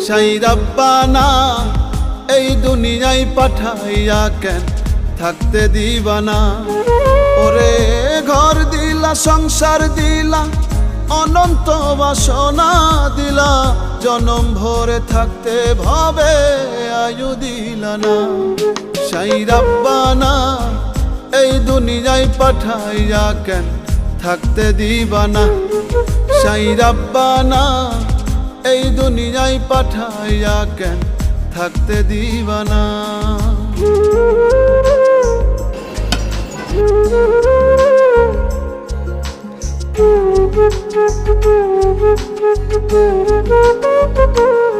সাই রাব্বানা এই দুনিয়ায় পাঠাইয়া কেন থাকতে দিবানা। ওরে ঘর দিলা, সংসার দিলা, অনন্ত বাসনা দিলা, জনম ভরে থাকতে ভাবে আয়ু দিলা না। সাই রাব্বানা এই দুনিয়ায় পাঠাইয়া কেন থাকতে দিবানা। সাই রাব্বানা এই দুনিয়ায় পাঠাইয়া কেন থাকতে দিবানা। Thank you.